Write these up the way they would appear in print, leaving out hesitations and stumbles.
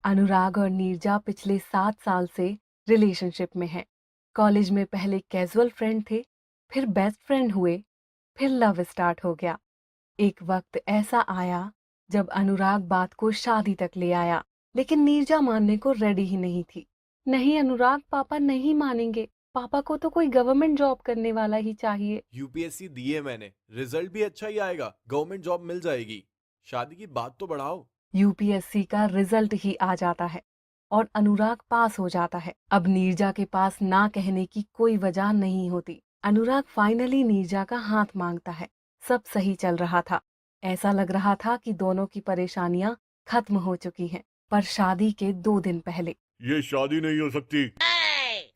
अनुराग और नीरजा पिछले 7 साल से रिलेशनशिप में हैं। कॉलेज में पहले कैजुअल फ्रेंड थे, फिर बेस्ट फ्रेंड हुए, फिर लव स्टार्ट हो गया। एक वक्त ऐसा आया जब अनुराग बात को शादी तक ले आया, लेकिन नीरजा मानने को रेडी ही नहीं थी। नहीं अनुराग, पापा नहीं मानेंगे। पापा को तो कोई गवर्नमेंट जॉब करने वाला ही चाहिए। यूपीएससी दी है मैंने, रिजल्ट भी अच्छा ही आएगा, गवर्नमेंट जॉब मिल जाएगी। शादी की बात तो बढ़ाओ। यूपीएससी का रिजल्ट ही आ जाता है और अनुराग पास हो जाता है। अब नीरजा के पास ना कहने की कोई वजह नहीं होती। अनुराग फाइनली नीरजा का हाथ मांगता है। सब सही चल रहा था। ऐसा लग रहा था कि दोनों की परेशानियां खत्म हो चुकी हैं। पर शादी के 2 दिन पहले ये शादी नहीं हो सकती।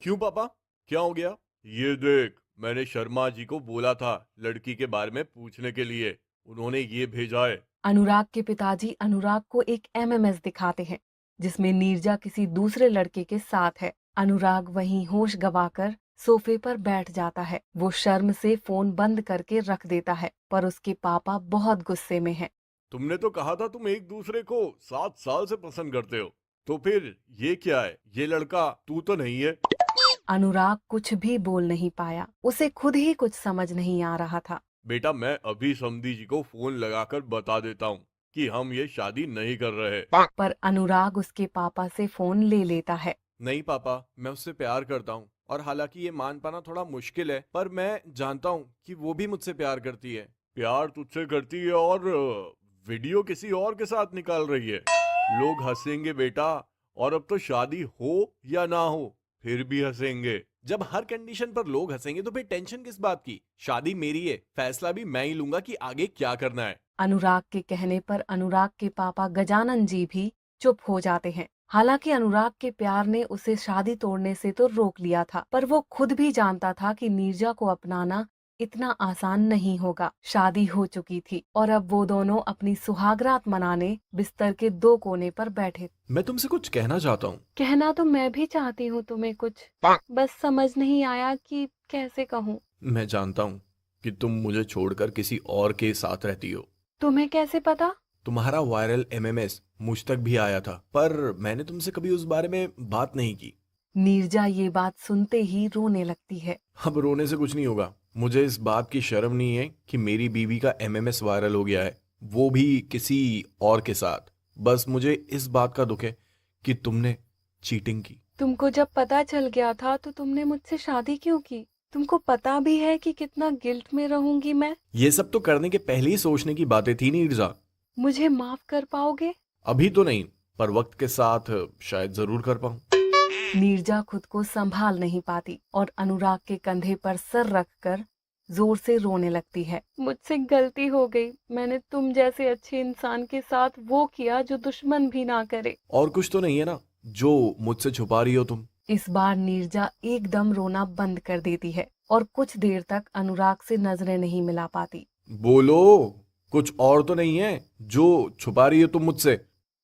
क्यों पापा, क्या हो गया? ये देख, मैंने शर्मा जी को बोला था लड़की के बारे में पूछने के लिए, उन्होंने ये भेजा है। अनुराग के पिताजी अनुराग को एक एमएमएस दिखाते हैं जिसमें नीरजा किसी दूसरे लड़के के साथ है। अनुराग वहीं होश गंवाकर सोफे पर बैठ जाता है। वो शर्म से फोन बंद करके रख देता है, पर उसके पापा बहुत गुस्से में हैं। तुमने तो कहा था तुम एक दूसरे को 7 साल से पसंद करते हो, तो फिर ये क्या है? ये लड़का तू तो नहीं है? अनुराग कुछ भी बोल नहीं पाया। उसे खुद ही कुछ समझ नहीं आ रहा था। बेटा, मैं अभी समधी जी को फोन लगाकर बता देता हूँ कि हम ये शादी नहीं कर रहे। पर अनुराग उसके पापा से फोन ले लेता है। नहीं पापा, मैं उससे प्यार करता हूँ, और हालांकि ये मान पाना थोड़ा मुश्किल है, पर मैं जानता हूँ कि वो भी मुझसे प्यार करती है। प्यार तुझसे करती है और वीडियो किसी और के साथ निकाल रही है। लोग हंसेंगे बेटा, और अब तो शादी हो या ना हो फिर भी हंसेंगे। जब हर कंडीशन पर लोग हंसेंगे तो फिर टेंशन किस बात की? शादी मेरी है, फैसला भी मैं ही लूंगा कि आगे क्या करना है। अनुराग के कहने पर अनुराग के पापा गजानन जी भी चुप हो जाते हैं। हालांकि अनुराग के प्यार ने उसे शादी तोड़ने से तो रोक लिया था, पर वो खुद भी जानता था कि नीरजा को अपनाना इतना आसान नहीं होगा। शादी हो चुकी थी और अब वो दोनों अपनी सुहागरात मनाने बिस्तर के 2 कोने पर बैठे। मैं तुमसे कुछ कहना चाहता हूँ। कहना तो मैं भी चाहती हूँ तुम्हें कुछ, बस समझ नहीं आया कि कैसे कहूँ। मैं जानता हूँ कि तुम मुझे छोड़कर किसी और के साथ रहती हो। तुम्हें कैसे पता? तुम्हारा वायरल एमएमएस मुझ तक भी आया था, पर मैंने तुमसे कभी उस बारे में बात नहीं की। नीरजा ये बात सुनते ही रोने लगती है। अब रोने से कुछ नहीं होगा। मुझे इस बात की शर्म नहीं है कि मेरी बीवी का एमएमएस वायरल हो गया है, वो भी किसी और के साथ। बस मुझे इस बात का दुख है कि तुमने चीटिंग की। तुमको जब पता चल गया था तो तुमने मुझसे शादी क्यों की? तुमको पता भी है कि कितना गिल्ट में रहूंगी मैं। ये सब तो करने के पहले ही सोचने की बातें थी नीरजा। मुझे माफ कर पाओगे? अभी तो नहीं, पर वक्त के साथ शायद जरूर कर पाऊं। नीरजा खुद को संभाल नहीं पाती और अनुराग के कंधे पर सर रखकर जोर से रोने लगती है। मुझसे गलती हो गई। मैंने तुम जैसे अच्छे इंसान के साथ वो किया जो दुश्मन भी ना करे। और कुछ तो नहीं है ना जो मुझसे छुपा रही हो तुम? इस बार नीरजा एकदम रोना बंद कर देती है और कुछ देर तक अनुराग से नजरें नहीं मिला पाती। बोलो, कुछ और तो नहीं है जो छुपा रही हो तुम मुझसे?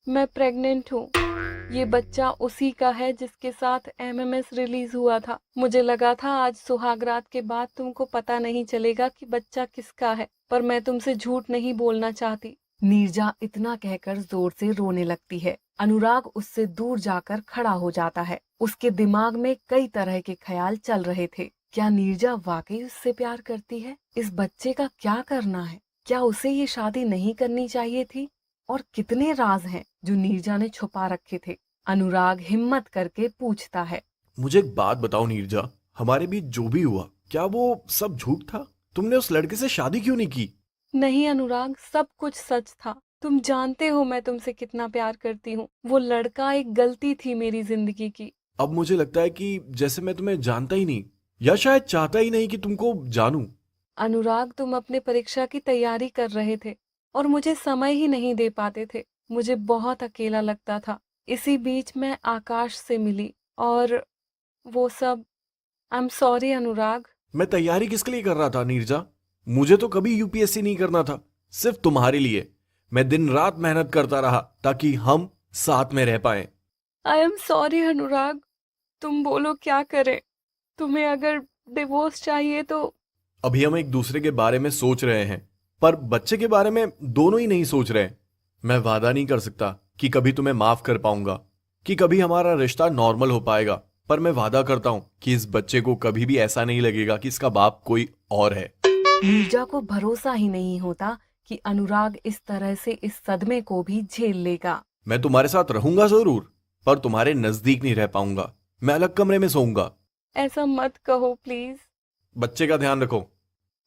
मैं प्रेग्नेंट हूँ। ये बच्चा उसी का है जिसके साथ एमएमएस रिलीज हुआ था। मुझे लगा था आज सुहागरात के बाद तुमको पता नहीं चलेगा कि बच्चा किसका है, पर मैं तुमसे झूठ नहीं बोलना चाहती। नीरजा इतना कहकर जोर से रोने लगती है। अनुराग उससे दूर जाकर खड़ा हो जाता है। उसके दिमाग में कई तरह के ख्याल चल रहे थे। क्या नीरजा वाकई उससे प्यार करती है? इस बच्चे का क्या करना है? क्या उसे ये शादी नहीं करनी चाहिए थी? और कितने राज हैं जो नीरजा ने छुपा रखे थे? अनुराग हिम्मत करके पूछता है। मुझे एक बात बताओ नीरजा, हमारे बीच जो भी हुआ, क्या वो सब झूठ था? तुमने उस लड़के से शादी क्यों नहीं की? नहीं अनुराग, सब कुछ सच था। तुम जानते हो मैं तुमसे कितना प्यार करती हूँ। वो लड़का एक गलती थी मेरी जिंदगी की। अब मुझे लगता है कि जैसे मैं तुम्हें जानता ही नहीं, या शायद चाहता ही नहीं कि तुमको जानूं। अनुराग, तुम अपने परीक्षा की तैयारी कर रहे थे और मुझे समय ही नहीं दे पाते थे। मुझे बहुत अकेला लगता था। इसी बीच मैं आकाश से मिली और वो सब। आई एम सॉरी अनुराग। मैं तैयारी किसके लिए कर रहा था नीरजा? मुझे तो कभी यूपीएससी नहीं करना था, सिर्फ तुम्हारे लिए। मैं दिन रात मेहनत करता रहा ताकि हम साथ में रह पाएं। आई एम सॉरी अनुराग। तुम बोलो क्या करें? तुम्हें अगर डिवोर्स चाहिए तो। अभी हम एक दूसरे के बारे में सोच रहे हैं, पर बच्चे के बारे में दोनों ही नहीं सोच रहे हैं। मैं वादा नहीं कर सकता कि कभी तुम्हें माफ कर पाऊंगा, कि कभी हमारा रिश्ता नॉर्मल हो पाएगा, पर मैं वादा करता हूँ कि इस बच्चे को कभी भी ऐसा नहीं लगेगा कि इसका बाप कोई और है। नीरजा को भरोसा ही नहीं होता कि अनुराग इस तरह से इस सदमे को भी झेल लेगा। मैं तुम्हारे साथ रहूंगा जरूर, पर तुम्हारे नजदीक नहीं रह पाऊंगा। मैं अलग कमरे में सोऊंगा। ऐसा मत कहो प्लीज। बच्चे का ध्यान रखो।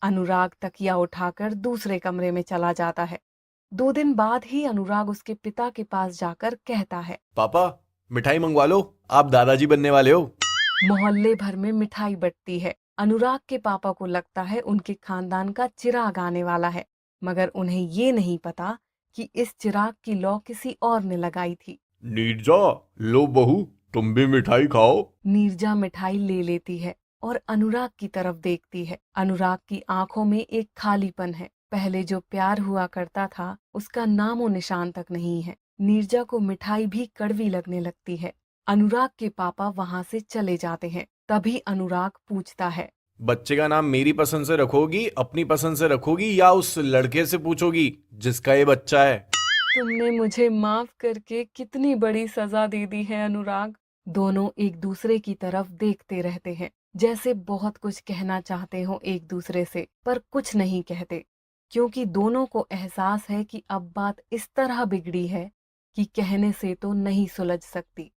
अनुराग तकिया उठाकर दूसरे कमरे में चला जाता है। 2 दिन बाद ही अनुराग उसके पिता के पास जाकर कहता है, पापा, मिठाई मंगवा लो, आप दादाजी बनने वाले हो। मोहल्ले भर में मिठाई बंटती है। अनुराग के पापा को लगता है उनके खानदान का चिराग आने वाला है, मगर उन्हें ये नहीं पता कि इस चिराग की लौ किसी और ने लगाई थी। नीरजा, लो बहू, तुम भी मिठाई खाओ। नीरजा मिठाई ले लेती है और अनुराग की तरफ देखती है। अनुराग की आंखों में एक खालीपन है। पहले जो प्यार हुआ करता था उसका नामो निशान तक नहीं है। नीरजा को मिठाई भी कड़वी लगने लगती है। अनुराग के पापा वहां से चले जाते हैं। तभी अनुराग पूछता है, बच्चे का नाम मेरी पसंद से रखोगी, अपनी पसंद से रखोगी, या उस लड़के से पूछोगी जिसका ये बच्चा है? तुमने मुझे माफ करके कितनी बड़ी सजा दे दी है अनुराग। दोनों एक दूसरे की तरफ देखते रहते हैं, जैसे बहुत कुछ कहना चाहते हो एक दूसरे से, पर कुछ नहीं कहते, क्योंकि दोनों को एहसास है कि अब बात इस तरह बिगड़ी है कि कहने से तो नहीं सुलझ सकती।